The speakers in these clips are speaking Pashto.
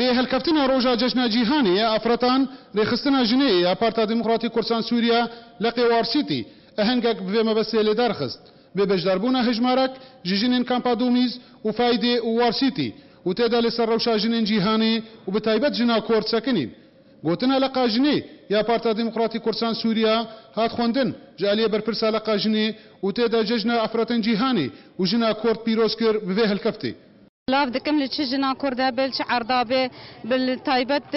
بهالكفتنا روجا جشنا جيهاني افرطان رخصتنا جنيه بارتا ديمقراطي كورسان سوريا لقي وارسيتي اهنگك بما بس اللي درخست ببجدربونا هجمارك جيجين كامبادوميز وفايدي وارسيتي وتدا لسر روشا جنين جيهاني وبتايبت جنا كورت ساكنين قوتنا لقا جنيه يا بارتا ديمقراطي كورسان سوريا هات خوندن جاليه برپرسا لقا جنيه وتدا ججنا افرطن جيهاني وجنا كورت بيروسكر بفيه الكفتي لاف دكم لتشجنا كردا بلش عرضابه بالتايبت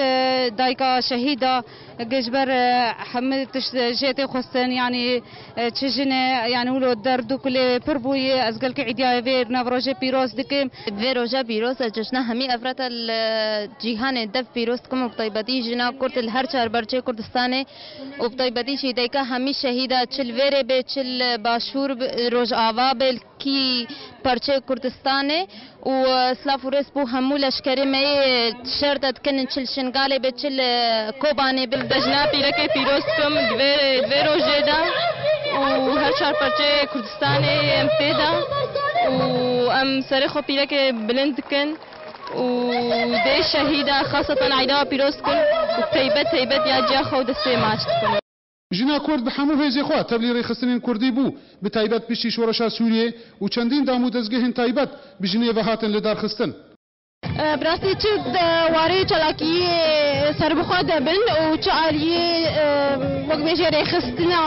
دايكا شهيده جبر حمد جيتي خستن يعني تشجنا يعني ولو دردو كل بربوي ازقلك عيديا فير نافروجي بيروس دكم فيروجا بيروس جشنا همي افرت الجيهان دف بيروس كم وبطيبتي جنا كرت الهرشار برشي كردستاني وبطيبتي شي دايكا همي شهيده تشل فيري بتشل باشور روج آوا کی پرچه کردستانه و سلافورس بو همو لشکری می شرط کنن چل شنگاله به چل کوبانه به دجنا پیرک پیروز کم دوی روزه دا و هر چهار پرچه کردستانه ام پیدا و ام سر خو پیرک بلند کن و ده شهیده خاصة عیدا پیروز کن و تیبت یا جا خود سه ماشت کن جنا كرد بحمو هيزي خوا تبلي ريخستنين كردي بو بتايبت بشي شورشا سوريا وچندين دامو دزگهن تايبت بجنيفا هاتن لدار خستن براستي تشد واري چلاكي سربخوا دبن و چالي وقت بيجي ريخستنا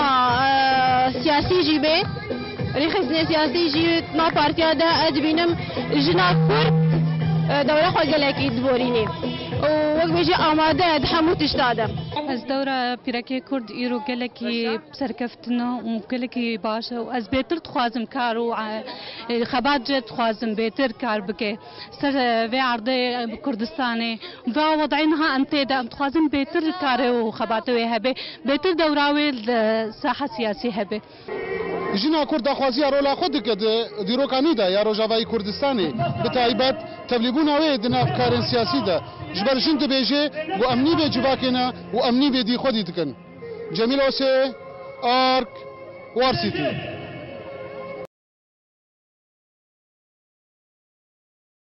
سياسي جيبه ريخستنا سياسي جي ما بارتيا دا ادبينم جنا كرد دورة خوا گلكي دبوريني وقت بيجي آماده دحمو تشتاده از دورة پیرکی کرد ایرو گلکی سرکفتنا و گلکی باشه و از بهتر تخوازم کار و خبات جد تخوازم بهتر کار بکه سر و عرضه کردستانه و وضعینها انتدا تخوازم بهتر کار و خبات و هبه بهتر دوراوی ساحه سیاسی هبه جنا كرد خوازي رولا خود كد ديروكاني دا يا روجاواي كردستاني بتايبت تبليبونا وي دنا افكار سياسي دا جبر جند بيجي وامني بي جواكنا وامني بي دي خودي تكن جميل اوسي ارك وارسيتي